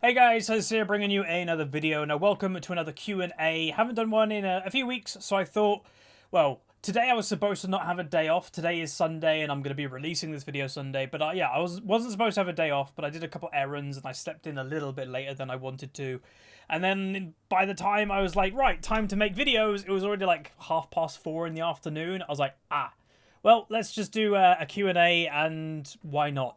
Hey guys, HUZZY here bringing you another video. Now welcome to another Q&A. Haven't done one in a few weeks, so I thought, well, today I was supposed to not have a day off. Today is Sunday and I'm going to be releasing this video Sunday. But yeah, I wasn't supposed to have a day off, but I did a couple errands and I slept in a little bit later than I wanted to. And then by the time I was like, right, time to make videos, it was already like 4:30 in the afternoon. I was like, well, let's just do a Q&A and why not?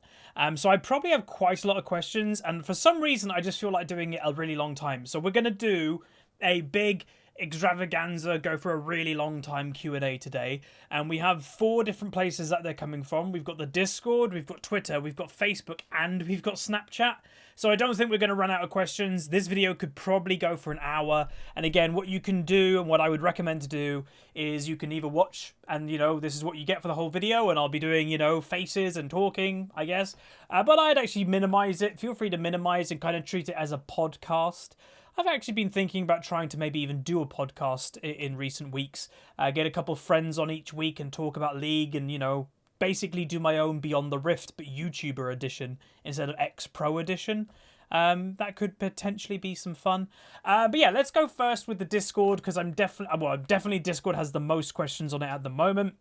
So I probably have quite a lot of questions, and for some reason I just feel like doing it a really long time. So we're going to do a big extravaganza, go for a really long time Q&A today, and we have 4 different places that they're coming from. We've got the Discord, we've got Twitter, we've got Facebook, and we've got Snapchat. So I don't think we're going to run out of questions. This video could probably go for an hour. And again, what you can do and what I would recommend to do is you can either watch and, you know, this is what you get for the whole video. And I'll be doing, you know, faces and talking, I guess. But I'd actually minimize it. Feel free to minimize and kind of treat it as a podcast. I've actually been thinking about trying to maybe even do a podcast in recent weeks. Get a couple of friends on each week and talk about League and, you know, basically do my own Beyond the Rift but YouTuber edition instead of X-Pro edition. That could potentially be some fun. But yeah, let's go first with the Discord because definitely Discord has the most questions on it at the moment.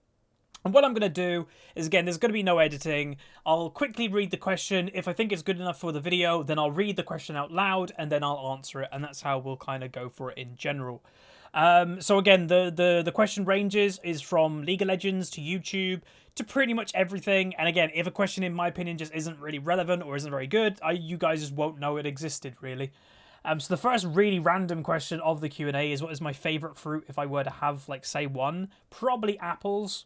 And what I'm going to do is, again, there's going to be no editing. I'll quickly read the question. If I think it's good enough for the video, then I'll read the question out loud and then I'll answer it. And that's how we'll kind of go for it in general. So again, the question ranges is from League of Legends to YouTube to pretty much everything. And again, if a question in my opinion just isn't really relevant or isn't very good, you guys just won't know it existed really. So the first really random question of the Q&A is, what is my favorite fruit if I were to have, like, say one? Probably apples.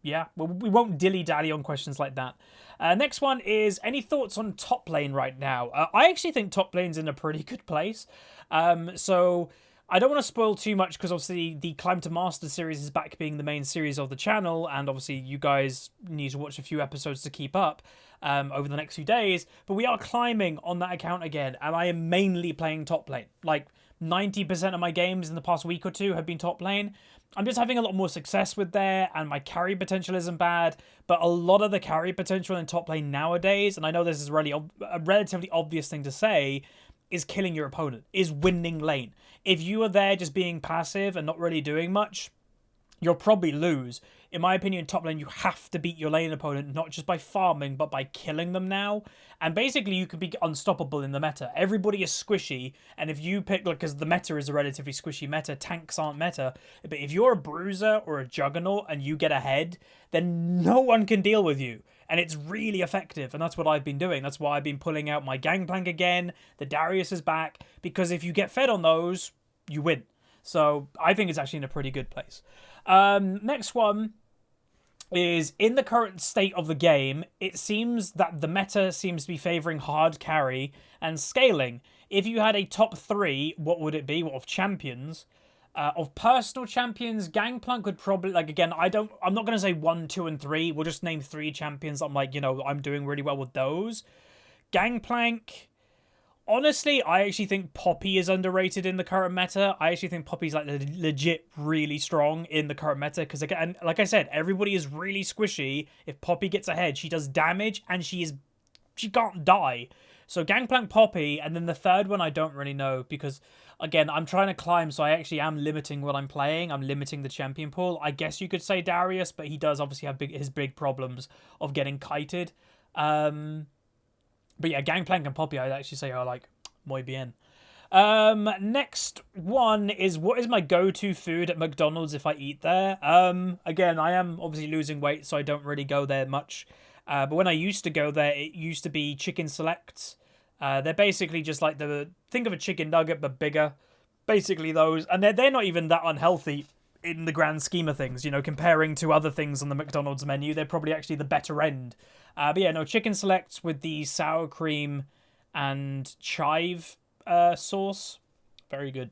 Yeah, well, we won't dilly-dally on questions like that. Next one is, any thoughts on top lane right now? I actually think top lane's in a pretty good place. So I don't want to spoil too much because obviously the Climb to Master series is back being the main series of the channel, and obviously you guys need to watch a few episodes to keep up over the next few days. But we are climbing on that account again, and I am mainly playing top lane. Like 90% of my games in the past week or two have been top lane. I'm just having a lot more success with there, and my carry potential isn't bad, but a lot of the carry potential in top lane nowadays, and I know this is really a relatively obvious thing to say, is killing your opponent, is winning lane. If you are there just being passive and not really doing much, you'll probably lose. In my opinion, top lane, you have to beat your lane opponent, not just by farming, but by killing them now. And basically, you can be unstoppable in the meta. Everybody is squishy, and if you pick, like, because the meta is a relatively squishy meta, tanks aren't meta, but if you're a bruiser or a juggernaut and you get ahead, then no one can deal with you. And it's really effective, and that's what I've been doing. That's why I've been pulling out my Gangplank again. The Darius is back, because if you get fed on those, you win. So I think it's actually in a pretty good place. Next one is, in the current state of the game, it seems that the meta seems to be favouring hard carry and scaling. If you had a top 3, what would it be? What, of champions? Of personal champions, Gangplank would probably, like, again, I'm not going to say 1, 2, and 3. We'll just name 3 champions. I'm like, you know, I'm doing really well with those. Gangplank, honestly, I actually think Poppy is underrated in the current meta. I actually think Poppy's, like, legit really strong in the current meta. Because, again, like I said, everybody is really squishy. If Poppy gets ahead, she does damage and she can't die. So Gangplank, Poppy, and then the third one I don't really know because, again, I'm trying to climb, so I actually am limiting what I'm playing. I'm limiting the champion pool. I guess you could say Darius, but he does obviously have his big problems of getting kited. But yeah, Gangplank and Poppy, I'd actually say are, like, muy bien. Next one is, what is my go-to food at McDonald's if I eat there? Again, I am obviously losing weight, so I don't really go there much. But when I used to go there, it used to be chicken selects. They're basically just like think of a chicken nugget, but bigger. Basically those. And they're not even that unhealthy in the grand scheme of things, you know, comparing to other things on the McDonald's menu. They're probably actually the better end. But yeah, no, chicken selects with the sour cream and chive sauce. Very good.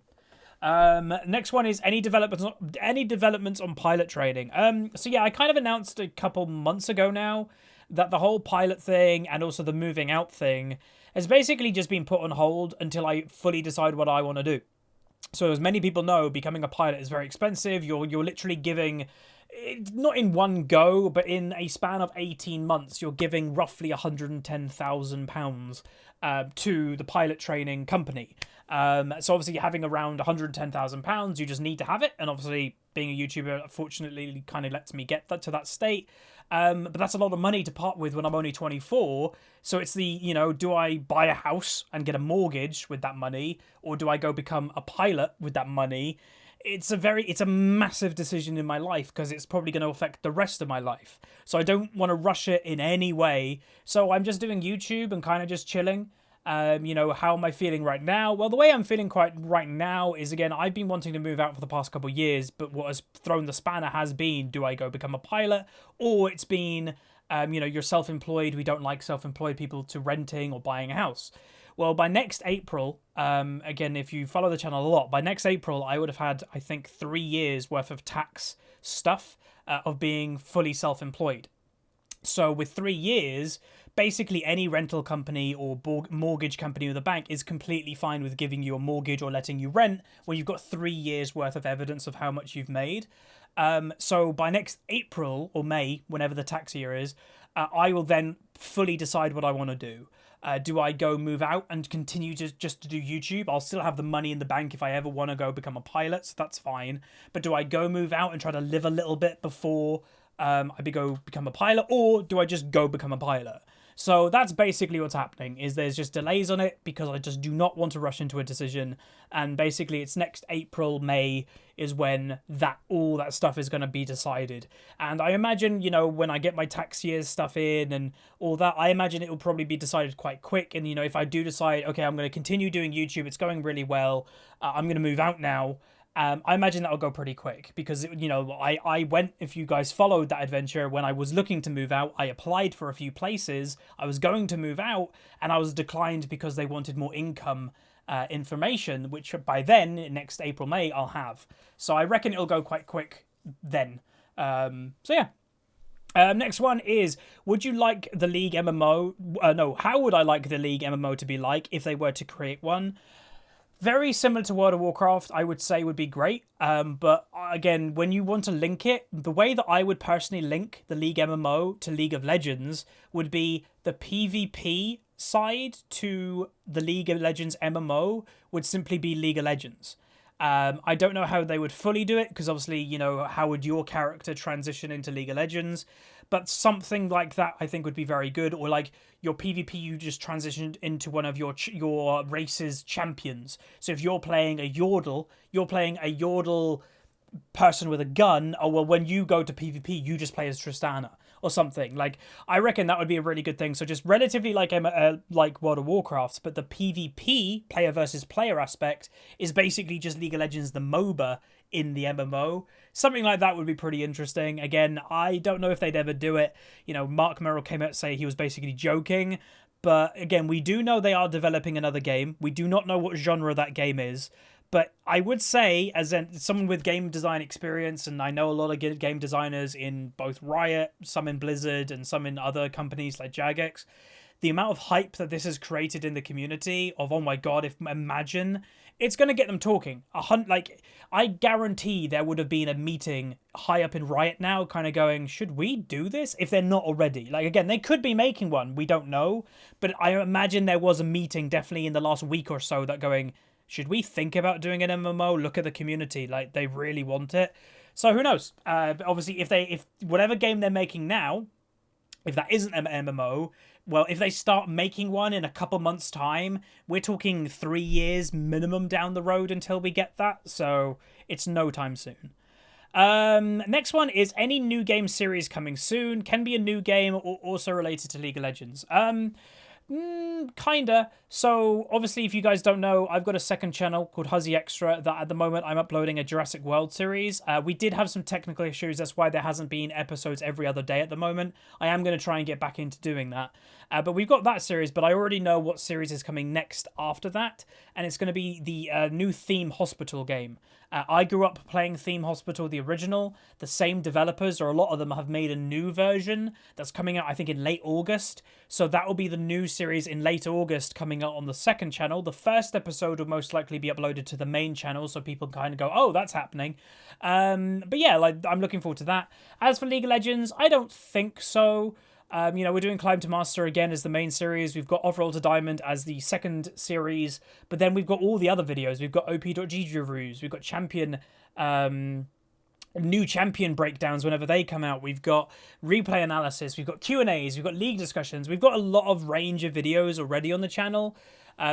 Next one is, any developments on pilot training? So yeah, I kind of announced a couple months ago now that the whole pilot thing and also the moving out thing has basically just been put on hold until I fully decide what I want to do. So as many people know, becoming a pilot is very expensive. You're literally giving not in one go, but in a span of 18 months, you're giving roughly £110,000 to the pilot training company. So obviously having around £110,000, you just need to have it. And obviously being a YouTuber, fortunately, kind of lets me get that to that state. But that's a lot of money to part with when I'm only 24. So it's the, do I buy a house and get a mortgage with that money? Or do I go become a pilot with that money? It's a massive decision in my life because it's probably going to affect the rest of my life. So I don't want to rush it in any way. So I'm just doing YouTube and kind of just chilling. How am I feeling right now? Well, the way I'm feeling quite right now is, again, I've been wanting to move out for the past couple of years, but what has thrown the spanner has been, do I go become a pilot? Or it's been, you're self-employed. We don't like self-employed people to renting or buying a house. Well, by next April, again, if you follow the channel a lot, by next April, I would have had, I think, 3 years worth of tax stuff of being fully self-employed. So with 3 years, basically any rental company or mortgage company or the bank is completely fine with giving you a mortgage or letting you rent when you've got 3 years worth of evidence of how much you've made. So by next April or May, whenever the tax year is, I will then fully decide what I want to do. Do I go move out and continue just to do YouTube? I'll still have the money in the bank if I ever want to go become a pilot, so that's fine. But do I go move out and try to live a little bit before I go become a pilot? Or do I just go become a pilot? So that's basically what's happening, is there's just delays on it because I just do not want to rush into a decision. And basically it's next April, May is when all that stuff is going to be decided. And I imagine, when I get my tax years stuff in and all that, I imagine it will probably be decided quite quick. And, if I do decide, okay, I'm going to continue doing YouTube, it's going really well, I'm going to move out now. I imagine that'll go pretty quick because, I went, if you guys followed that adventure, when I was looking to move out, I applied for a few places. I was going to move out and I was declined because they wanted more income information, which by then, next April, May, I'll have. So I reckon it'll go quite quick then. Next one is, would you like the League MMO? How would I like the League MMO to be like if they were to create one? Very similar to World of Warcraft, I would say would be great. But again, when you want to link it, the way that I would personally link the League MMO to League of Legends would be the PvP side to the League of Legends MMO would simply be League of Legends. I don't know how they would fully do it because obviously, how would your character transition into League of Legends? But something like that I think would be very good. Or like your PvP, you just transitioned into one of your race's champions. So if you're playing a Yordle, person with a gun. Oh, well, when you go to PvP, you just play as Tristana or something. Like, I reckon that would be a really good thing. So just relatively like World of Warcraft, but the PvP, player versus player aspect, is basically just League of Legends, the MOBA in the MMO. Something like that would be pretty interesting. Again, I don't know if they'd ever do it. Mark Merrill came out to say he was basically joking. But again, we do know they are developing another game. We do not know what genre that game is. But I would say, as someone with game design experience, and I know a lot of game designers in both Riot, some in Blizzard, and some in other companies like Jagex, the amount of hype that this has created in the community of, oh my god, imagine, it's going to get them talking. I guarantee there would have been a meeting high up in Riot now kind of going, should we do this? If they're not already. Like, again, they could be making one. We don't know. But I imagine there was a meeting definitely in the last week or so that going, should we think about doing an MMO? Look at the community. Like, they really want it. So who knows? But obviously, if whatever game they're making now, if that isn't an MMO, well, if they start making one in a couple months' time, we're talking 3 years minimum down the road until we get that. So it's no time soon. Next one is, any new game series coming soon? Can be a new game or also related to League of Legends. Kinda. So obviously, if you guys don't know, I've got a second channel called HUZZY Extra that at the moment I'm uploading a Jurassic World series. We did have some technical issues. That's why there hasn't been episodes every other day at the moment. I am going to try and get back into doing that. But we've got that series, but I already know what series is coming next after that. And it's going to be the new Theme Hospital game. I grew up playing Theme Hospital, the original. The same developers, or a lot of them, have made a new version that's coming out, I think, in late August. So that will be the new series in late August coming out on the second channel. The first episode will most likely be uploaded to the main channel, so people kind of go, oh, that's happening. But yeah, like, I'm looking forward to that. As for League of Legends, I don't think so. You know, we're doing Climb to Master again as the main series. We've got Overall to Diamond as the second series. But then we've got all the other videos. We've got OP.GG reviews. We've got champion... new champion breakdowns whenever they come out. We've got replay analysis. We've got Q&As. We've got league discussions. We've got a lot of range of videos already on the channel.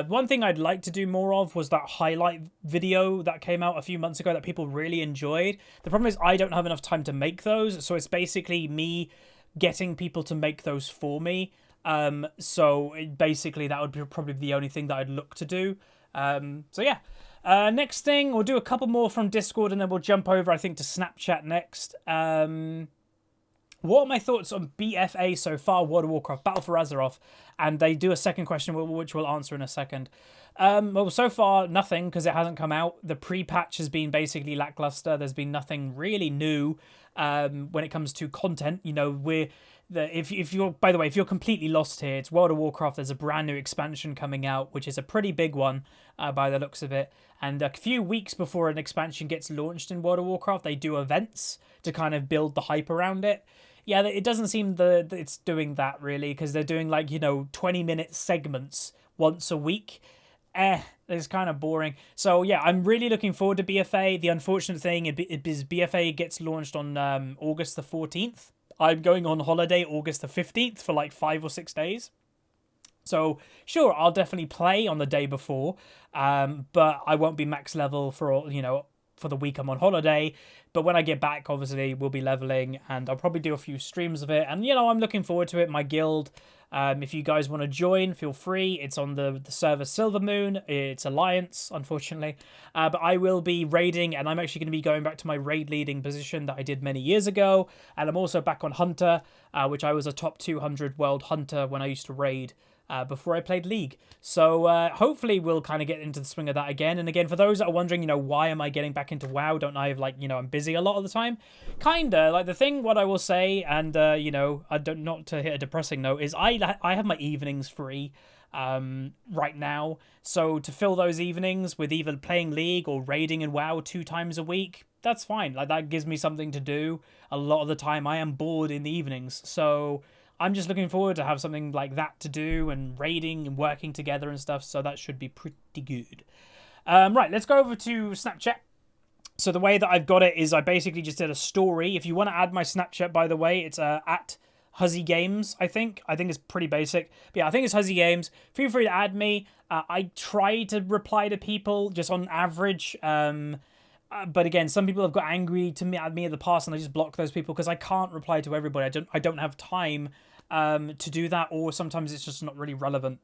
One thing I'd like to do more of was that highlight video that came out a few months ago that people really enjoyed. The problem is I don't have enough time to make those. So it's basically me getting people to make those for me. So basically that would be probably the only thing that I'd look to do. So yeah. Next thing, we'll do a couple more from Discord and then we'll jump over, I think, to Snapchat next. What are my thoughts on BFA so far, World of Warcraft, Battle for Azeroth? And they do a second question, which we'll answer in a second. Well, so far, nothing, because it hasn't come out. The pre-patch has been basically lackluster. There's been nothing really new when it comes to content. You know, if you're, by the way, if you're completely lost here, it's World of Warcraft. There's a brand new expansion coming out, which is a pretty big one by the looks of it. And a few weeks before an expansion gets launched in World of Warcraft, they do events to kind of build the hype around it. Yeah, it doesn't seem that it's doing that really, because they're doing like, you know, 20-minute segments once a week. It's kind of boring. So yeah, I'm really looking forward to BFA. The unfortunate thing is BFA gets launched on August the 14th. I'm going on holiday August the 15th for like 5 or 6 days. So sure, I'll definitely play on the day before, but I won't be max level for, you know, for the week I'm on holiday. But when I get back, obviously, we'll be leveling and I'll probably do a few streams of it. And, you know, I'm looking forward to it. My guild, if you guys want to join, feel free. It's on the server Silvermoon. It's Alliance, unfortunately. But I will be raiding, and I'm actually going to be going back to my raid leading position that I did many years ago. And I'm also back on Hunter, which I was a top 200 world hunter when I used to raid before I played League. So hopefully we'll kind of get into the swing of that again. And again, for those that are wondering, you know, why am I getting back into WoW? Don't I have, like, you know, I'm busy a lot of the time? Kinda. Like, the thing, what I will say, and, you know, not to hit a depressing note, is I have my evenings free right now. So to fill those evenings with either playing League or raiding in WoW 2 times a week, that's fine. Like, that gives me something to do. A lot of the time I am bored in the evenings. So I'm just looking forward to have something like that to do, and raiding and working together and stuff, so that should be pretty good. Right, let's go over to Snapchat. So the way that I've got it is I basically just did a story. If you want to add my Snapchat, by the way, it's at HuzzyGames, I think. I think it's pretty basic. But yeah, I think it's HuzzyGames. Feel free to add me. I try to reply to people just on average. But again, some people have got angry at me in the past, and I just block those people because I can't reply to everybody. I don't have time to do that, or sometimes it's just not really relevant.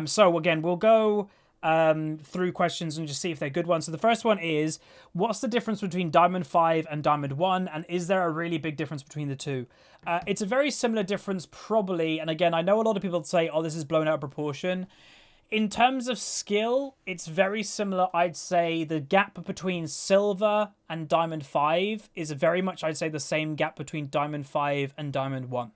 So again, we'll go through questions and just see if they're good ones. So the first one is, what's the difference between Diamond 5 and Diamond 1, and is there a really big difference between the two? It's a very similar difference, probably, and again, I know a lot of people say, oh, this is blown out of proportion. In terms of skill, it's very similar. I'd say the gap between Silver and Diamond 5 is very much, I'd say, the same gap between Diamond 5 and Diamond 1.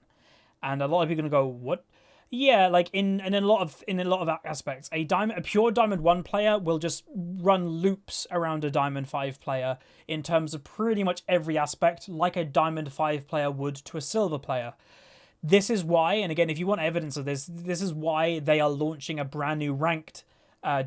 And a lot of people are going to go, what? Yeah, like in a lot of aspects, a pure Diamond 1 player will just run loops around a Diamond 5 player in terms of pretty much every aspect, like a Diamond 5 player would to a Silver player. This is why, and again, if you want evidence of this, this is why they are launching a brand new ranked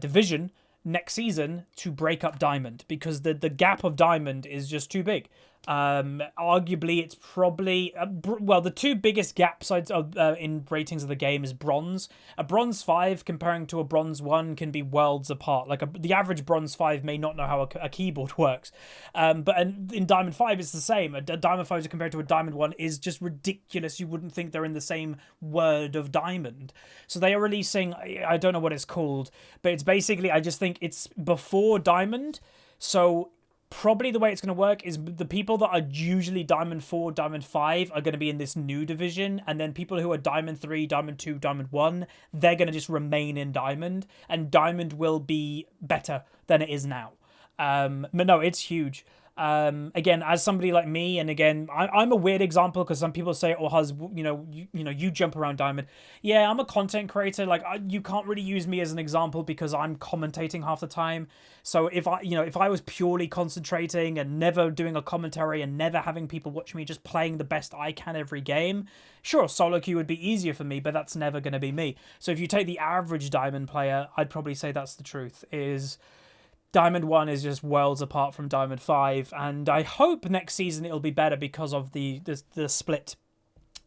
division next season to break up Diamond, because the gap of Diamond is just too big. Arguably, it's probably well, the two biggest gaps in ratings of the game is Bronze. A Bronze 5 comparing to a Bronze 1 can be worlds apart. Like the average Bronze 5 may not know how a keyboard works, but in Diamond 5 it's the same. A Diamond 5 compared to a Diamond 1 is just ridiculous. You wouldn't think they're in the same word of Diamond. So they are releasing, I don't know what it's called, but it's basically, I just think it's before Diamond. So probably the way it's going to work is the people that are usually Diamond 4, Diamond 5 are going to be in this new division, and then people who are Diamond 3, Diamond 2, Diamond 1, they're going to just remain in Diamond, and Diamond will be better than it is now. But no, it's huge. Again, as somebody like me, and again, I'm a weird example because some people say, "Oh, Huzz, you jump around Diamond." Yeah, I'm a content creator. Like, you can't really use me as an example because I'm commentating half the time. So if I was purely concentrating and never doing a commentary and never having people watch me, just playing the best I can every game, sure, solo queue would be easier for me, but that's never going to be me. So if you take the average Diamond player, I'd probably say that's the truth. Is Diamond 1 is just worlds apart from Diamond 5, and I hope next season it'll be better because of the split.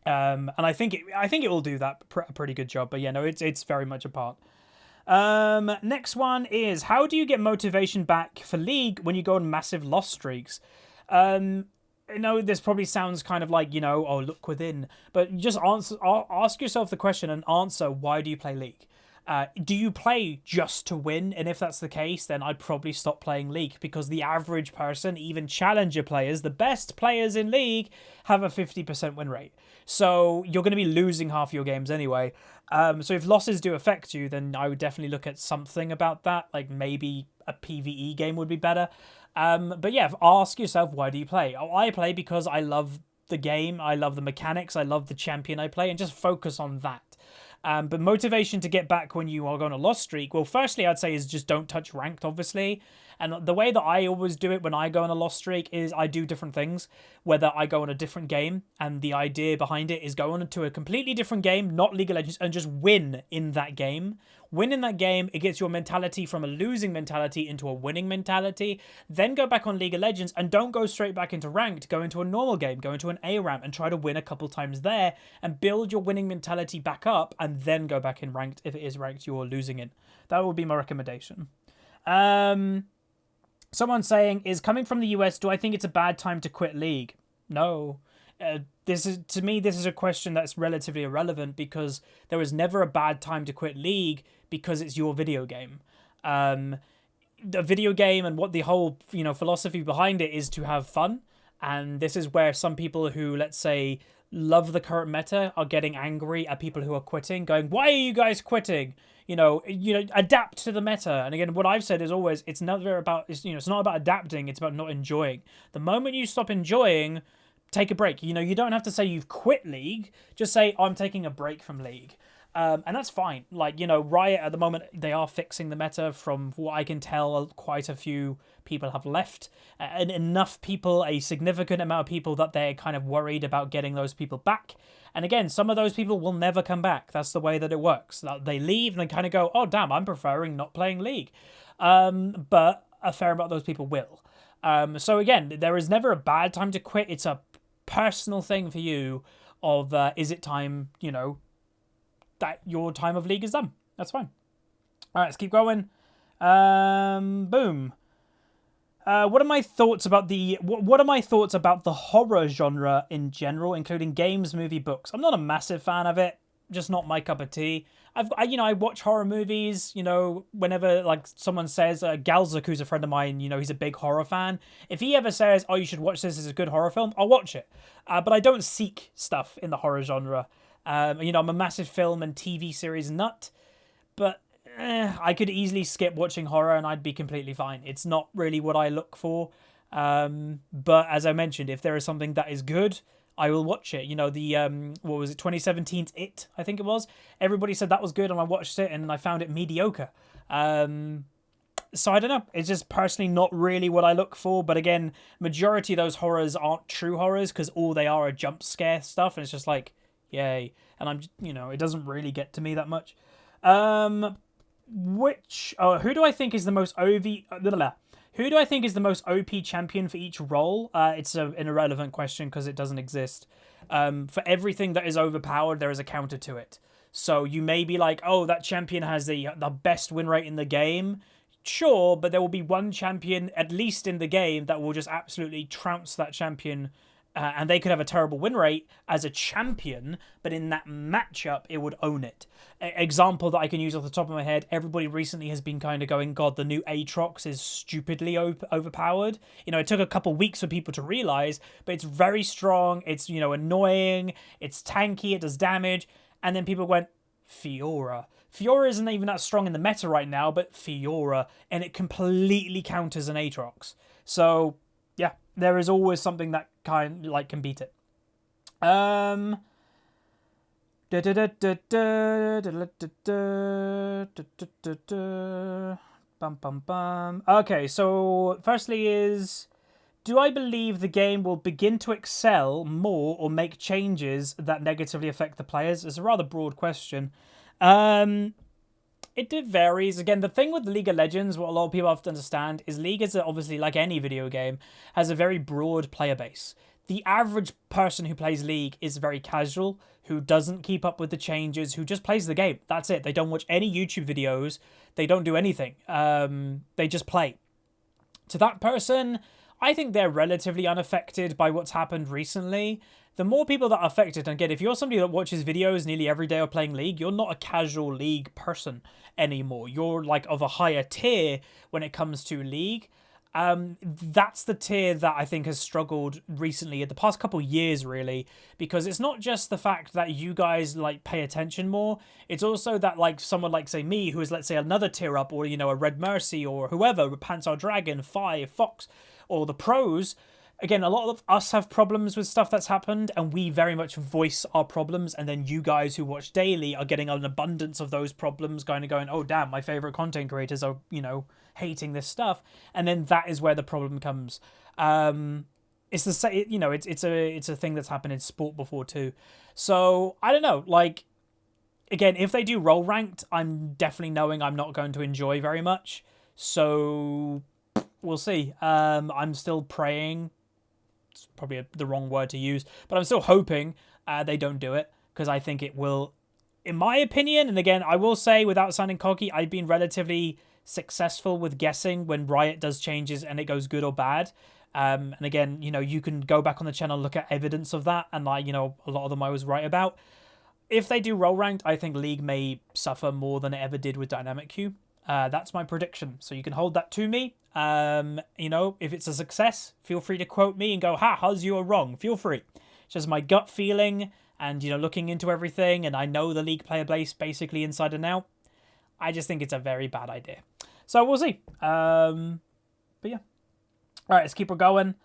And I think it will do that a pretty good job. But yeah, no, it's very much apart. Next one is, how do you get motivation back for League when you go on massive loss streaks? This probably sounds kind of like, oh, look within, but just ask yourself the question and answer, why do you play League? Do you play just to win? And if that's the case, then I'd probably stop playing League, because the average person, even challenger players, the best players in League, have a 50% win rate. So you're going to be losing half your games anyway. So if losses do affect you, then I would definitely look at something about that. Like maybe a PvE game would be better. But yeah, ask yourself, why do you play? Oh, I play because I love the game. I love the mechanics. I love the champion I play, and just focus on that. But motivation to get back when you are going on a loss streak, well, firstly, I'd say is just don't touch ranked, obviously. And the way that I always do it when I go on a loss streak is I do different things, whether I go on a different game, and the idea behind it is go on to a completely different game, not League of Legends, and just win in that game. Win in that game, it gets your mentality from a losing mentality into a winning mentality. Then go back on League of Legends and don't go straight back into ranked. Go into a normal game, go into an ARAM and try to win a couple times there and build your winning mentality back up, and then go back in ranked if it is ranked you're losing in. That would be my recommendation. Someone saying, is coming from the US, do I think it's a bad time to quit League? No. To me, this is a question that's relatively irrelevant, because there was never a bad time to quit League because it's your video game. The video game and what the whole philosophy behind it is to have fun, and this is where some people who, let's say, love the current meta are getting angry at people who are quitting, going, "Why are you guys quitting? Adapt to the meta." And again, what I've said is always, it's not about adapting, it's about not enjoying. The moment you stop enjoying, take a break. You don't have to say you've quit League. Just say, I'm taking a break from League. And that's fine. Like, Riot at the moment, they are fixing the meta. From what I can tell, quite a few people have left. And enough people, a significant amount of people, that they're kind of worried about getting those people back. And again, some of those people will never come back. That's the way that it works. They leave and they kind of go, oh, damn, I'm preferring not playing League. But a fair amount of those people will. So again, there is never a bad time to quit. It's a personal thing for you of, is it time, that your time of League is done. That's fine. All right, let's keep going. Boom. What are my thoughts about the horror genre in general, including games, movie, books? I'm not a massive fan of it. Just not my cup of tea. I watch horror movies, whenever like someone says, Galzuk, who's a friend of mine, he's a big horror fan. If he ever says, oh, you should watch this, it's a good horror film, I'll watch it. But I don't seek stuff in the horror genre. I'm a massive film and TV series nut, but I could easily skip watching horror and I'd be completely fine. It's not really what I look for. But as I mentioned, if there is something that is good, I will watch it. What was it, 2017's It, I think it was. Everybody said that was good and I watched it and I found it mediocre. So I don't know. It's just personally not really what I look for. But again, majority of those horrors aren't true horrors, because all they are jump scare stuff. And it's just like, yay. And it doesn't really get to me that much. Who do I think is the most Who do I think is the most OP champion for each role? It's an irrelevant question because it doesn't exist. For everything that is overpowered, there is a counter to it. So you may be like, oh, that champion has the best win rate in the game. Sure, but there will be one champion, at least in the game, that will just absolutely trounce that champion. And they could have a terrible win rate as a champion, but in that matchup, it would own it. Example that I can use off the top of my head, everybody recently has been kind of going, God, the new Aatrox is stupidly overpowered. It took a couple weeks for people to realize, but it's very strong, it's, annoying, it's tanky, it does damage, and then people went, Fiora. Fiora isn't even that strong in the meta right now, but Fiora, and it completely counters an Aatrox. So, yeah, there is always something that can beat it. Okay, so firstly is, do I believe the game will begin to excel more or make changes that negatively affect the players? It's a rather broad question. It varies. Again, the thing with League of Legends, what a lot of people have to understand, is League is obviously, like any video game, has a very broad player base. The average person who plays League is very casual, who doesn't keep up with the changes, who just plays the game. That's it. They don't watch any YouTube videos. They don't do anything. They just play. To that person, I think they're relatively unaffected by what's happened recently. The more people that are affected, and again, if you're somebody that watches videos nearly every day of playing League, you're not a casual League person anymore. You're like of a higher tier when it comes to League. That's the tier that I think has struggled recently in the past couple of years, really, because it's not just the fact that you guys like pay attention more. It's also that like someone like say me, who is let's say another tier up, or a Red Mercy or whoever, Panzer Dragon, Fi, Fox, or the pros. Again, a lot of us have problems with stuff that's happened, and we very much voice our problems, and then you guys who watch daily are getting an abundance of those problems, going, oh damn, my favorite content creators are, hating this stuff, and then that is where the problem comes. It's the same, it's a thing that's happened in sport before too. So I don't know, like, again, if they do role ranked, I'm definitely knowing I'm not going to enjoy very much. So we'll see. I'm still praying. It's probably the wrong word to use, but I'm still hoping they don't do it, because I think it will, in my opinion, and again, I will say without sounding cocky, I've been relatively successful with guessing when Riot does changes and it goes good or bad. And again, you can go back on the channel, look at evidence of that, and like, a lot of them I was right about. If they do role ranked, I think League may suffer more than it ever did with Dynamic Queue. That's my prediction. So you can hold that to me. If it's a success, feel free to quote me and go, ha, Huzz, you are wrong. Feel free. It's just my gut feeling and, looking into everything. And I know the League player base basically inside and out. I just think it's a very bad idea. So we'll see. But yeah. All right, let's keep her going.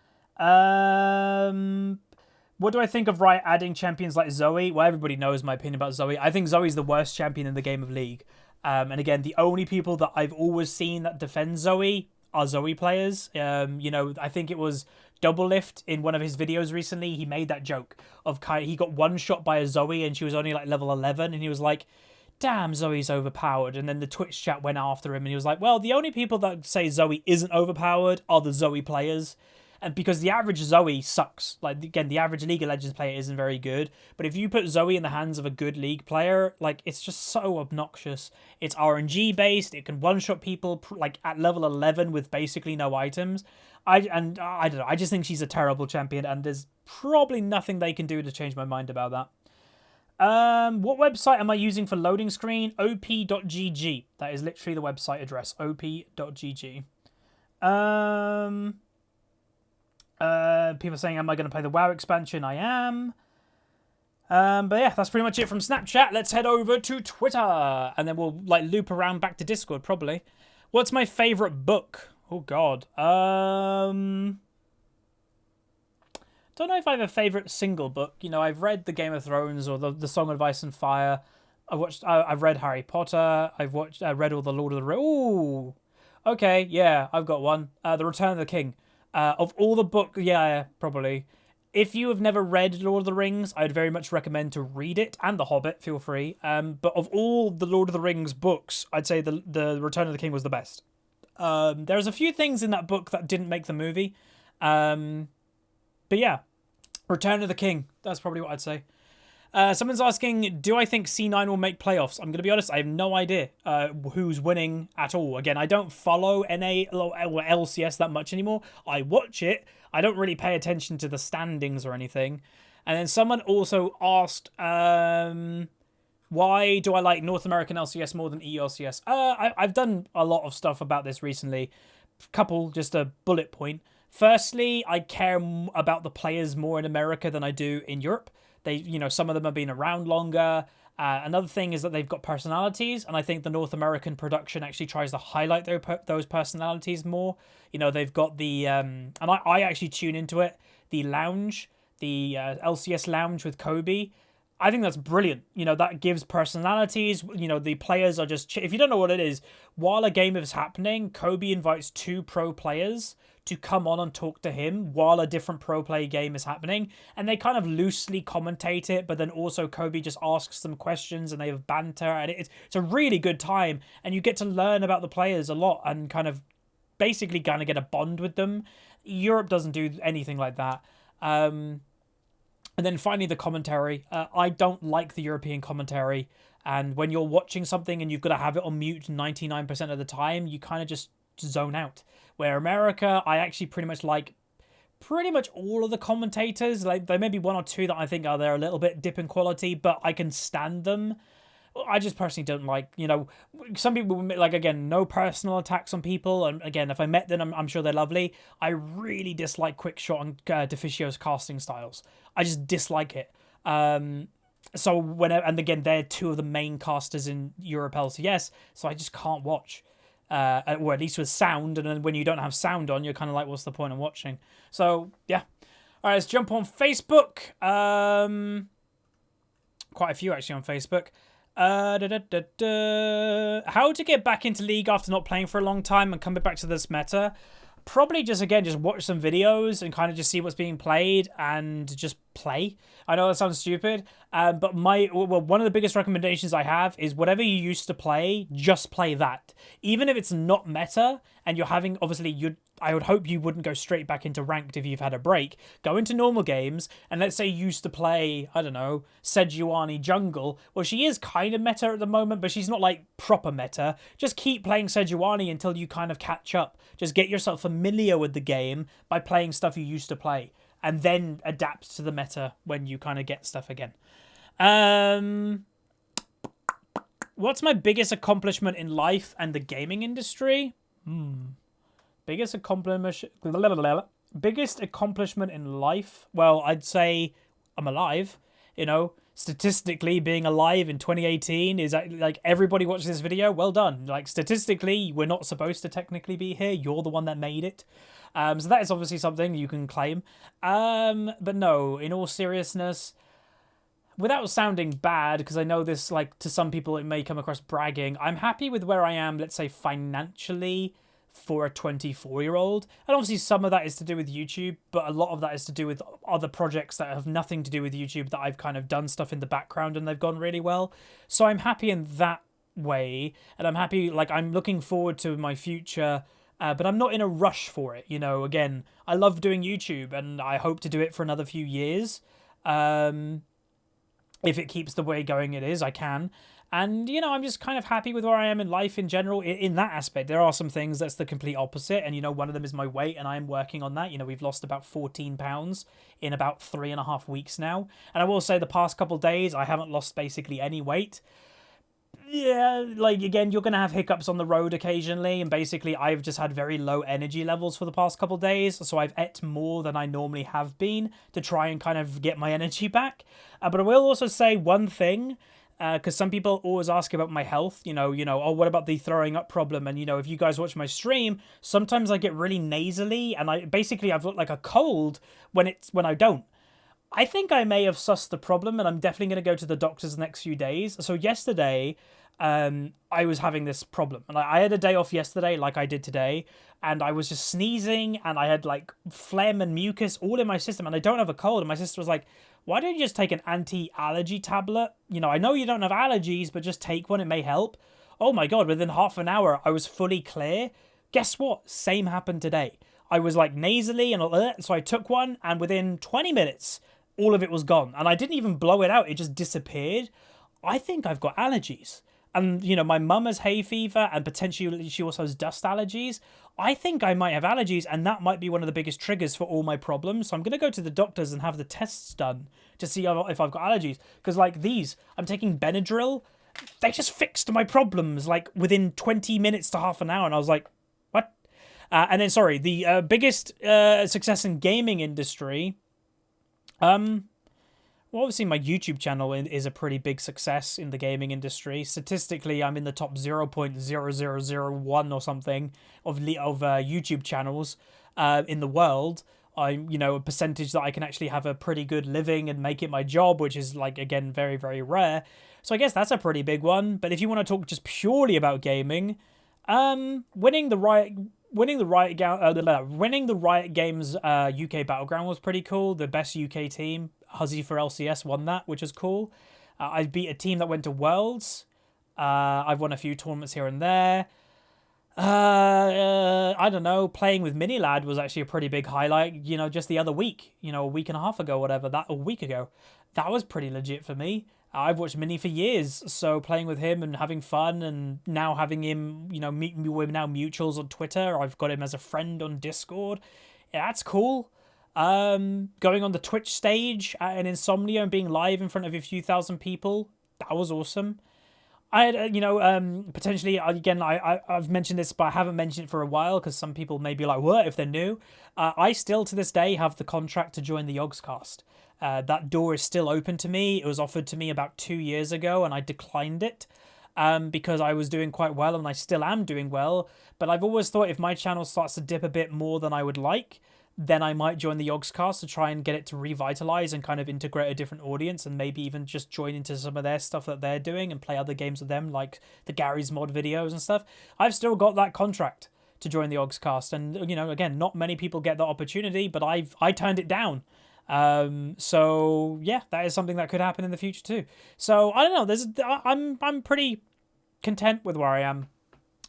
What do I think of Riot adding champions like Zoe? Well, everybody knows my opinion about Zoe. I think Zoe's the worst champion in the game of League. And again, the only people that I've always seen that defend Zoe are Zoe players. I think it was Doublelift in one of his videos recently. He made that joke of he got one shot by a Zoe and she was only like level 11. And he was like, damn, Zoe's overpowered. And then the Twitch chat went after him and he was like, well, the only people that say Zoe isn't overpowered are the Zoe players. And because the average Zoe sucks. Like, again, the average League of Legends player isn't very good. But if you put Zoe in the hands of a good League player, like, it's just so obnoxious. It's RNG based. It can one-shot people, like, at level 11 with basically no items. I don't know. I just think she's a terrible champion. And there's probably nothing they can do to change my mind about that. What website am I using for loading screen? op.gg. That is literally the website address. op.gg. People saying, am I going to play the WoW expansion? I am. But yeah, that's pretty much it from Snapchat. Let's head over to Twitter. And then we'll like loop around back to Discord, probably. What's my favourite book? Oh, God. Don't know if I have a favourite single book. I've read the Game of Thrones or the Song of Ice and Fire. I've read Harry Potter. I've read all the Lord of the Rings. Ooh. Okay, yeah, I've got one. The Return of the King. Of all the books, yeah, probably. If you have never read Lord of the Rings, I'd very much recommend to read it, and The Hobbit, feel free. But of all the Lord of the Rings books, I'd say the Return of the King was the best. There's a few things in that book that didn't make the movie. But yeah, Return of the King, that's probably what I'd say. Someone's asking, do I think C9 will make playoffs? I'm going to be honest, I have no idea who's winning at all. Again, I don't follow NA or LCS that much anymore. I watch it. I don't really pay attention to the standings or anything. And then someone also asked, why do I like North American LCS more than ELCS? I've done a lot of stuff about this recently. Just a bullet point. Firstly, I care about the players more in America than I do in Europe. Some of them have been around longer. Another thing is that they've got personalities, and I think the North American production actually tries to highlight those personalities more. You know, they've got the and I actually tune into it, the lounge, the LCS lounge with Kobe. I think that's brilliant. You know, that gives personalities. You know, the players are just... If you don't know what it is, while a game is happening, Kobe invites 2 pro players to come on and talk to him while a different pro play game is happening. And they kind of loosely commentate it, but then also Kobe just asks them questions and they have banter. And it's a really good time. And you get to learn about the players a lot and kind of basically kind of get a bond with them. Europe doesn't do anything like that. And then finally, the commentary. I don't like the European commentary. And when you're watching something and you've got to have it on mute 99% of the time, you kind of just zone out. Where America, I actually pretty much like pretty much all of the commentators. Like, there may be 1 or 2 that I think are there a little bit dip in quality, but I can stand them. I just personally don't like, you know, some people, like, again, no personal attacks on people. And again, if I met them, I'm sure they're lovely. I really dislike Quickshot and Deficio's casting styles. I just dislike it. So whenever, and again, they're 2 of the main casters in Europe LCS, so I just can't watch. Or at least with sound, and then when you don't have sound on, you're kind of like, what's the point of watching? So, yeah. All right, let's jump on Facebook. Quite a few, actually, on Facebook. How to get back into League after not playing for a long time and coming back to this meta? Probably just watch some videos and kind of just see what's being played and just play. I know that sounds stupid, but one of the biggest recommendations I have is whatever you used to play, just play that. Even if it's not meta and you're having, obviously, I would hope you wouldn't go straight back into ranked if you've had a break. Go into normal games, and let's say you used to play, I don't know, Sejuani jungle. Well, she is kind of meta at the moment, but she's not like proper meta. Just keep playing Sejuani until you kind of catch up. Just get yourself familiar with the game by playing stuff you used to play, and then adapt to the meta when you kind of get stuff again. What's my biggest accomplishment in life and the gaming industry? Biggest accomplishment in life? Well, I'd say I'm alive. You know, statistically, being alive in 2018 is like, everybody watching this video, well done. Like, statistically, we're not supposed to technically be here. You're the one that made it. So that is obviously something you can claim. But no, in all seriousness, without sounding bad, because I know this, like, to some people it may come across bragging, I'm happy with where I am, let's say, financially, for a 24-year-old. And obviously some of that is to do with YouTube, but a lot of that is to do with other projects that have nothing to do with YouTube that I've kind of done stuff in the background and they've gone really well. So I'm happy in that way, and I'm happy, like, I'm looking forward to my future, but I'm not in a rush for it. You know, again, I love doing YouTube and I hope to do it for another few years. If it keeps the way going it is, I can. And, you know, I'm just kind of happy with where I am in life in general in that aspect. There are some things that's the complete opposite. And, you know, one of them is my weight, and I'm working on that. You know, we've lost about 14 pounds in about 3.5 weeks now. And I will say the past couple of days, I haven't lost basically any weight. Yeah, like, again, you're going to have hiccups on the road occasionally. And basically, I've just had very low energy levels for the past couple of days. So I've ate more than I normally have been to try and kind of get my energy back. But I will also say one thing. Because some people always ask about my health, you know, oh, what about the throwing up problem? And, you know, if you guys watch my stream, sometimes I get really nasally, and I've got like a cold when I don't. I think I may have sussed the problem, and I'm definitely going to go to the doctors the next few days. So yesterday, I was having this problem, and I had a day off yesterday like I did today, and I was just sneezing, and I had like phlegm and mucus all in my system, and I don't have a cold. And my sister was like, why don't you just take an anti-allergy tablet? You know, I know you don't have allergies, but just take one, it may help. Oh my God, within half an hour, I was fully clear. Guess what? Same happened today. I was like nasally and all that, so I took one, and within 20 minutes, all of it was gone. And I didn't even blow it out, it just disappeared. I think I've got allergies. And, you know, my mum has hay fever, and potentially she also has dust allergies. I think I might have allergies, and that might be one of the biggest triggers for all my problems. So I'm going to go to the doctors and have the tests done to see if I've got allergies. Because, like, I'm taking Benadryl. They just fixed my problems, like, within 20 minutes to half an hour. And I was like, what? And then, sorry, the biggest success in gaming industry. Well, obviously, my YouTube channel is a pretty big success in the gaming industry. Statistically, I'm in the top 0.0001 or something of YouTube channels in the world. I'm, a percentage that I can actually have a pretty good living and make it my job, which is, like, again, very, very rare. So I guess that's a pretty big one. But if you want to talk just purely about gaming, winning the Riot Games UK Battleground was pretty cool. The best UK team, HUZZY for LCS, won that, which is cool. I beat a team that went to Worlds. I've won a few tournaments here and there. I don't know. Playing with Minilad was actually a pretty big highlight. Just the other week. A week and a half ago, whatever. A week ago, that was pretty legit for me. I've watched Mini for years, so playing with him and having fun, and now having him, meet me. We're now mutuals on Twitter. I've got him as a friend on Discord. Yeah, that's cool. Going on the Twitch stage at an Insomnia and being live in front of a few thousand people, that was awesome. I had, potentially, again, I've mentioned this, but I haven't mentioned it for a while because some people may be like, what, if they're new? I still, to this day, have the contract to join the Yogscast. That door is still open to me. It was offered to me about 2 years ago, and I declined it because I was doing quite well, and I still am doing well. But I've always thought if my channel starts to dip a bit more than I would like, then I might join the Yogscast to try and get it to revitalize and kind of integrate a different audience, and maybe even just join into some of their stuff that they're doing and play other games with them, like the Gary's Mod videos and stuff. I've still got that contract to join the Yogscast, and again, not many people get that opportunity, but I turned it down. So yeah, that is something that could happen in the future too. So I don't know. I'm pretty content with where I am.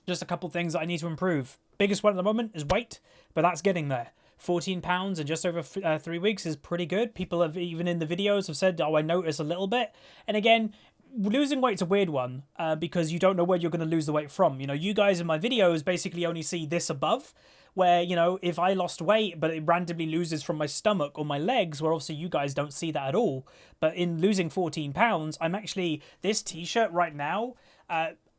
Just a couple things that I need to improve. Biggest one at the moment is weight, but that's getting there. 14 pounds in just over 3 weeks is pretty good. People have, even in the videos, have said, oh, I notice a little bit. And again, losing weight's a weird one because you don't know where you're going to lose the weight from. You guys in my videos basically only see this above, where, if I lost weight, but it randomly loses from my stomach or my legs, where obviously you guys don't see that at all. But in losing 14 pounds, I'm actually, this t-shirt right now,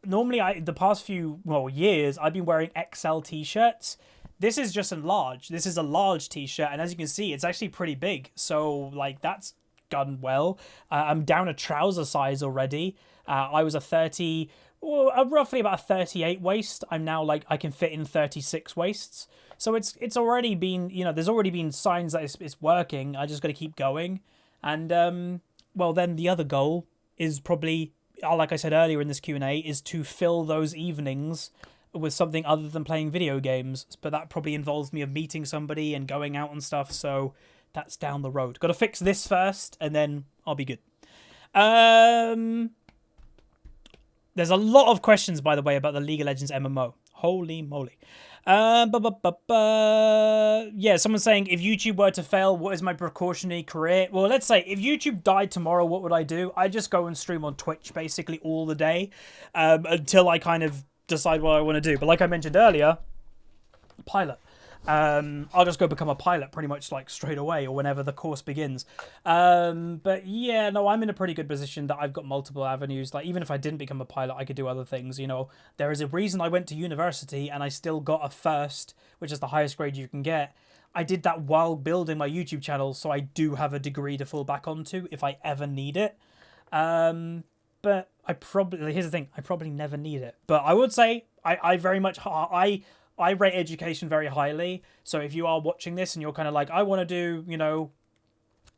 normally the past few, years, I've been wearing XL t-shirts. This is just a large. This is a large t-shirt, and as you can see, it's actually pretty big. So, like, that's gone well. I'm down a trouser size already. I was a 30, roughly about a 38 waist. I'm now, like, I can fit in 36 waists. So it's already been, there's already been signs that it's working. I just got to keep going. And, well, then the other goal is probably, like I said earlier in this Q&A, is to fill those evenings with something other than playing video games, but that probably involves me of meeting somebody and going out and stuff, so that's down the road. Got to fix this first, and then I'll be good. There's a lot of questions, by the way, about the League of Legends MMO. Holy moly. Yeah, someone's saying, if YouTube were to fail, what is my precautionary career? Well, let's say, if YouTube died tomorrow, what would I do? I'd just go and stream on Twitch, basically, all the day, until I kind of decide what I want to do. But like I mentioned earlier, pilot. I'll just go become a pilot pretty much like straight away or whenever the course begins. But yeah, no, I'm in a pretty good position that I've got multiple avenues. Like, even if I didn't become a pilot, I could do other things. There is a reason I went to university and I still got a first, which is the highest grade you can get. I did that while building my YouTube channel, so I do have a degree to fall back onto if I ever need it. But here's the thing, I probably never need it. But I would say I very much, I rate education very highly. So if you are watching this and you're kind of like, I want to do,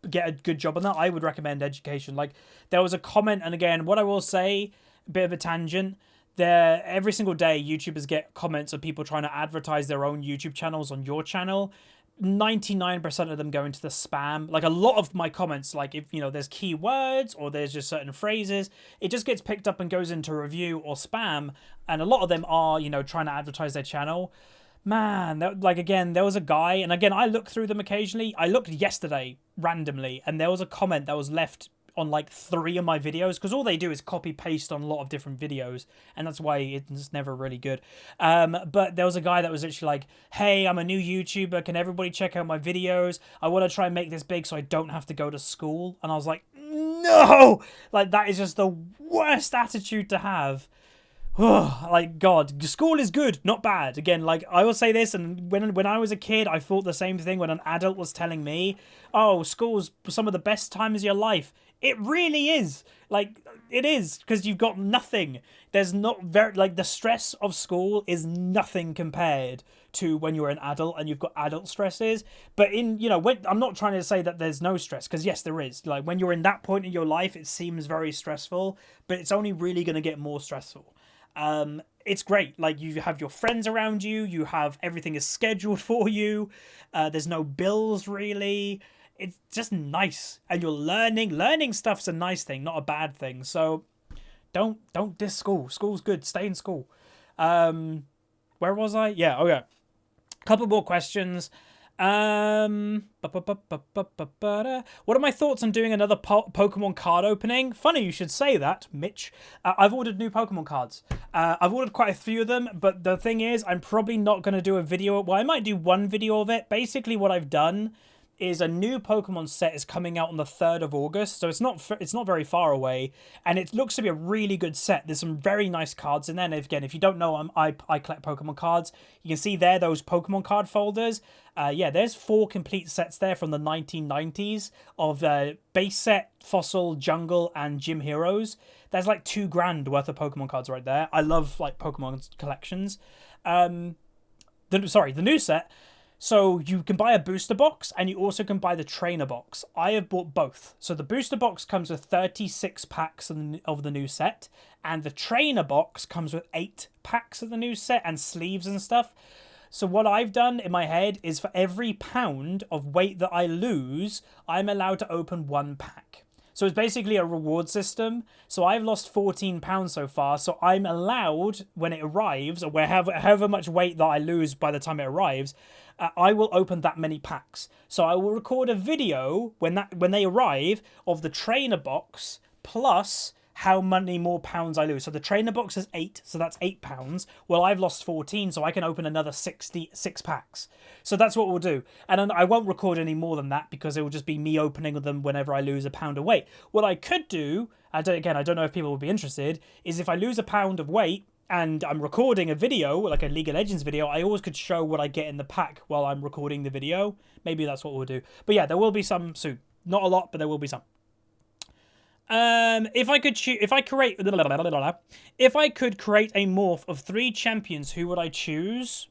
get a good job on that, I would recommend education. Like, there was a comment, and again, what I will say, a bit of a tangent, every single day YouTubers get comments of people trying to advertise their own YouTube channels on your channel. 99% of them go into the spam. Like, a lot of my comments, like, if there's keywords or there's just certain phrases, it just gets picked up and goes into review or spam, and a lot of them are trying to advertise their channel. Man, again, there was a guy, and again, I look through them occasionally. I looked yesterday randomly, and there was a comment that was left on like 3 of my videos, because all they do is copy paste on a lot of different videos, and that's why it's never really good. But there was a guy that was literally like, hey, I'm a new YouTuber, can everybody check out my videos? I want to try and make this big so I don't have to go to school. And I was like, no, like, that is just the worst attitude to have. like, God, school is good, not bad. Again, like, I will say this, and when I was a kid, I thought the same thing when an adult was telling me, oh, school's some of the best times of your life. It really is. Like, it is, because you've got nothing. There's not very, like, the stress of school is nothing compared to when you're an adult and you've got adult stresses. But I'm not trying to say that there's no stress, because yes, there is. Like, when you're in that point in your life, it seems very stressful, but it's only really going to get more stressful. It's great. Like, you have your friends around you, you have everything is scheduled for you, there's no bills really. It's just nice, and you're learning stuff's a nice thing, not a bad thing. So don't diss school. School's good. Stay in school. Where was I? Yeah, okay. Couple more questions. What are my thoughts on doing another Pokemon card opening? Funny you should say that, Mitch. I've ordered new Pokemon cards. I've ordered quite a few of them, but the thing is, I'm probably not going to do a video. Well, I might do one video of it. Basically, what I've done is a new Pokemon set is coming out on the 3rd of August, so it's not very far away, and it looks to be a really good set. There's some very nice cards in there, and again, if you don't know, I collect Pokemon cards. You can see there those Pokemon card folders. Yeah, there's 4 complete sets there from the 1990s of base set, Fossil, Jungle, and Gym Heroes. There's like $2,000 worth of Pokemon cards right there. I love like Pokemon collections. The new set. So you can buy a booster box, and you also can buy the trainer box. I have bought both. So the booster box comes with 36 packs of the new set, and the trainer box comes with 8 packs of the new set and sleeves and stuff. So what I've done in my head is for every pound of weight that I lose, I'm allowed to open 1 pack. So it's basically a reward system. So I've lost 14 pounds so far. So I'm allowed, when it arrives, or however much weight that I lose by the time it arrives, I will open that many packs. So I will record a video when they arrive of the trainer box plus how many more pounds I lose. So the trainer box is 8, so that's 8 pounds. Well, I've lost 14, so I can open another 66 packs. So that's what we'll do. And I won't record any more than that, because it will just be me opening them whenever I lose a pound of weight. What I could do, I don't know if people would be interested, is if I lose a pound of weight and I'm recording a video, like a League of Legends video, I always could show what I get in the pack while I'm recording the video. Maybe that's what we'll do. But yeah, there will be some soon. Not a lot, but there will be some. If I could create a morph of 3 champions, who would I choose?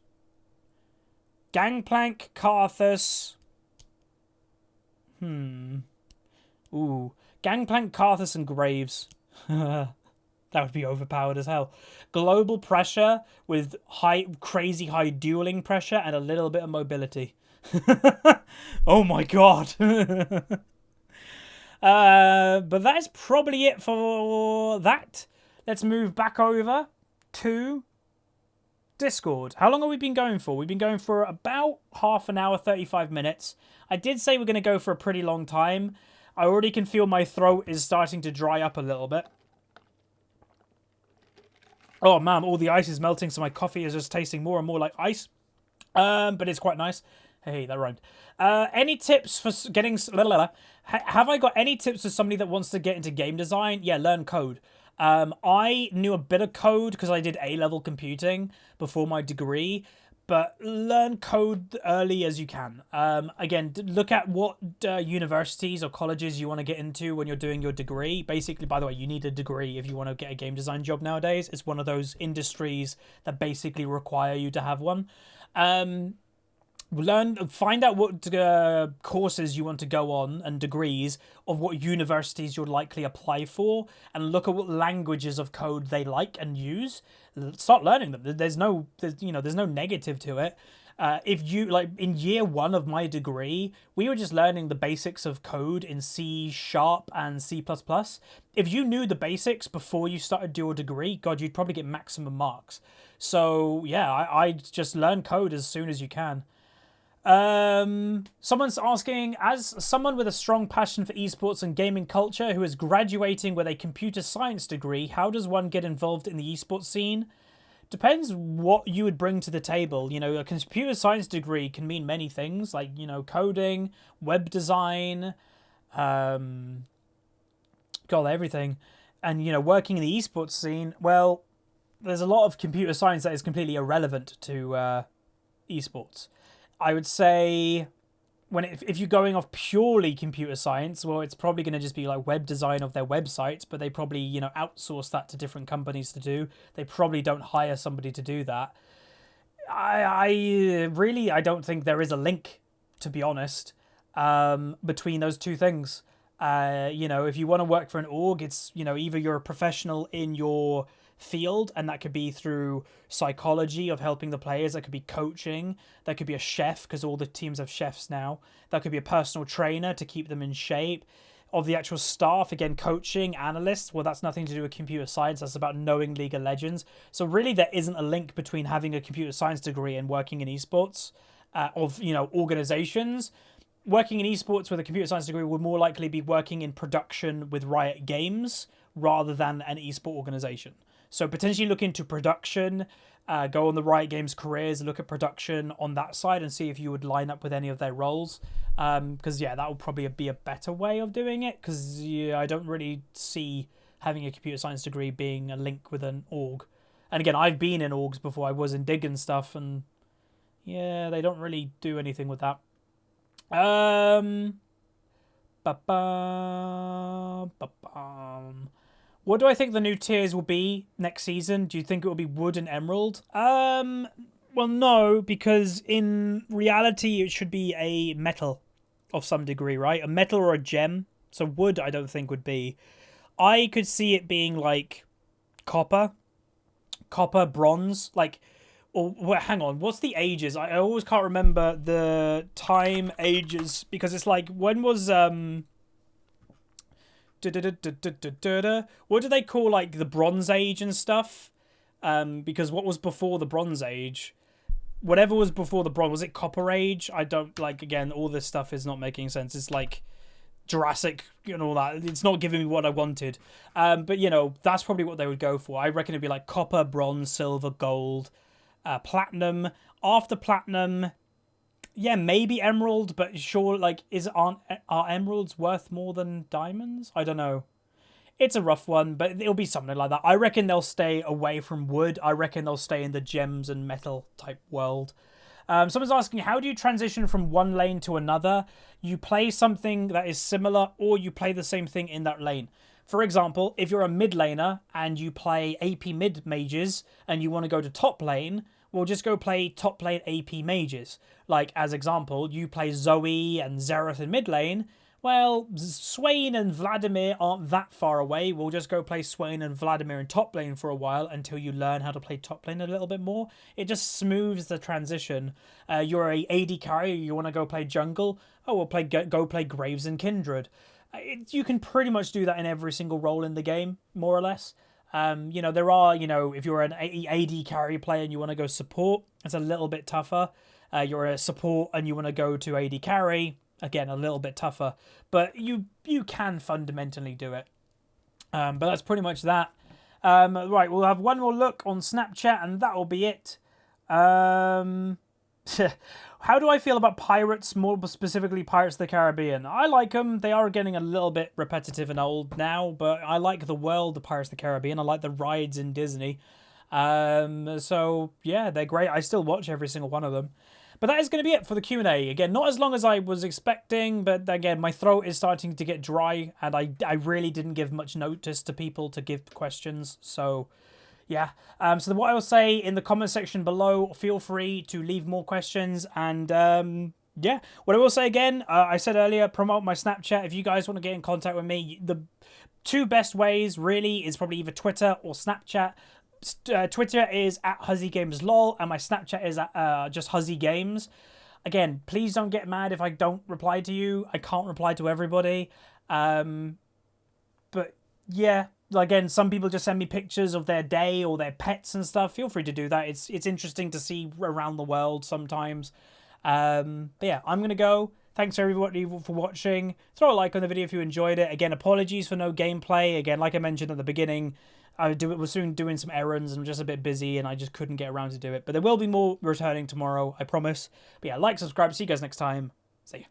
Gangplank, Karthus. Ooh. Gangplank, Karthus, and Graves. That would be overpowered as hell. Global pressure with crazy high dueling pressure and a little bit of mobility. Oh my god. But that's probably it for that. Let's move back over to Discord. How long have we been going for? We've been going for about half an hour, 35 minutes. I did say we're going to go for a pretty long time. I already can feel my throat is starting to dry up a little bit. Oh man, all the ice is melting, so my coffee is just tasting more and more like ice. But it's quite nice. Hey, that rhymed. Any tips for getting... Have I got any tips for somebody that wants to get into game design? Yeah, learn code. I knew a bit of code because I did A-level computing before my degree. But learn code early as you can. Again, look at what universities or colleges you want to get into when you're doing your degree. Basically, by the way, you need a degree if you want to get a game design job nowadays. It's one of those industries that basically require you to have one. Find out what courses you want to go on and degrees of what universities you'll likely apply for, and look at what languages of code they like and use. Start learning them. There's no negative to it. If you in year 1 of my degree, we were just learning the basics of code in C# and C++. If you knew the basics before you started your degree, God, you'd probably get maximum marks. So yeah, I just learn code as soon as you can. Someone's asking, as someone with a strong passion for esports and gaming culture who is graduating with a computer science degree, how does one get involved in the esports scene? Depends what you would bring to the table. A computer science degree can mean many things, like, coding, web design, everything. And, working in the esports scene, well, there's a lot of computer science that is completely irrelevant to esports. I would say if you're going off purely computer science, well, it's probably going to just be like web design of their websites, but they probably, you know, outsource that to different companies to do. They probably don't hire somebody to do that. I really don't think there is a link, to be honest, between those two things. You know, if you want to work for an org, it's, you know, either you're a professional in your field, and that could be through psychology of helping the players, that could be coaching, that could be a chef because all the teams have chefs now, that could be a personal trainer to keep them in shape, of the actual staff, again, coaching, analysts, well, that's nothing to do with computer science, that's about knowing League of Legends. So really there isn't a link between having a computer science degree and working in esports, of, you know, organizations. Working in esports with a computer science degree would more likely be working in production with Riot Games rather than an esport organization. So potentially look into production, go on the Riot Games careers, look at production on that side and see if you would line up with any of their roles. Because, yeah, that would probably be a better way of doing it, because I don't really see having a computer science degree being a link with an org. And again, I've been in orgs before. I was in Dig and stuff, and yeah, they don't really do anything with that. What do I think the new tiers will be next season? Do you think it will be Wood and Emerald? Well, no, because in reality, it should be a metal of some degree, right? A metal or a gem. So Wood, I don't think would be. I could see it being like copper, bronze, like, or well, hang on, what's the ages? I always can't remember the time ages, because it's like, when was what do they call like the Bronze Age and stuff? Because what was before the Bronze Age? Whatever was before the Bronze, was it Copper Age? I don't, like, again, all this stuff is not making sense. It's like Jurassic and all that. It's not giving me what I wanted. But, you know, that's probably what they would go for. I reckon it'd be like copper, bronze, silver, gold, platinum. After platinum, yeah, maybe emerald, but sure, like, are emeralds worth more than diamonds? I don't know. It's a rough one, but it'll be something like that. I reckon they'll stay away from wood. I reckon they'll stay in the gems and metal type world. Someone's asking, how do you transition from one lane to another? You play something that is similar, or you play the same thing in that lane. For example, if you're a mid laner and you play AP mid mages and you want to go to top lane, well, just go play top lane AP mages. Like, as example, you play Zoe and Xerath in mid lane. Well, Swain and Vladimir aren't that far away. We'll just go play Swain and Vladimir in top lane for a while until you learn how to play top lane a little bit more. It just smooths the transition. You're a AD carrier, you want to go play jungle. Oh, we'll go play Graves and Kindred. You can pretty much do that in every single role in the game, more or less. You know, there are, you know, if you're an AD carry player and you want to go support, it's a little bit tougher. You're a support and you want to go to AD carry, again, a little bit tougher. But you can fundamentally do it. But that's pretty much that. Right, we'll have one more look on Snapchat and that will be it. How do I feel about pirates, more specifically Pirates of the Caribbean? I like them. They are getting a little bit repetitive and old now, but I like the world of Pirates of the Caribbean. I like the rides in Disney. So, yeah, they're great. I still watch every single one of them. But that is going to be it for the Q&A. Again, not as long as I was expecting, but again, my throat is starting to get dry, and I really didn't give much notice to people to give questions, so... yeah, so what I will say in the comment section below, feel free to leave more questions, and yeah, what I will say again, I said earlier, promote my Snapchat. If you guys want to get in contact with me, the two best ways really is probably either Twitter or Snapchat. Twitter is at HuzzyGamesLol, and my Snapchat is at just HuzzyGames. Again, please don't get mad if I don't reply to you. I can't reply to everybody, but yeah. Again, some people just send me pictures of their day or their pets and stuff. Feel free to do that. It's interesting to see around the world sometimes. But yeah, I'm going to go. Thanks everybody for watching. Throw a like on the video if you enjoyed it. Again, apologies for no gameplay. Again, like I mentioned at the beginning, I was soon doing some errands and I'm just a bit busy and I just couldn't get around to do it. But there will be more returning tomorrow, I promise. But yeah, like, subscribe. See you guys next time. See ya.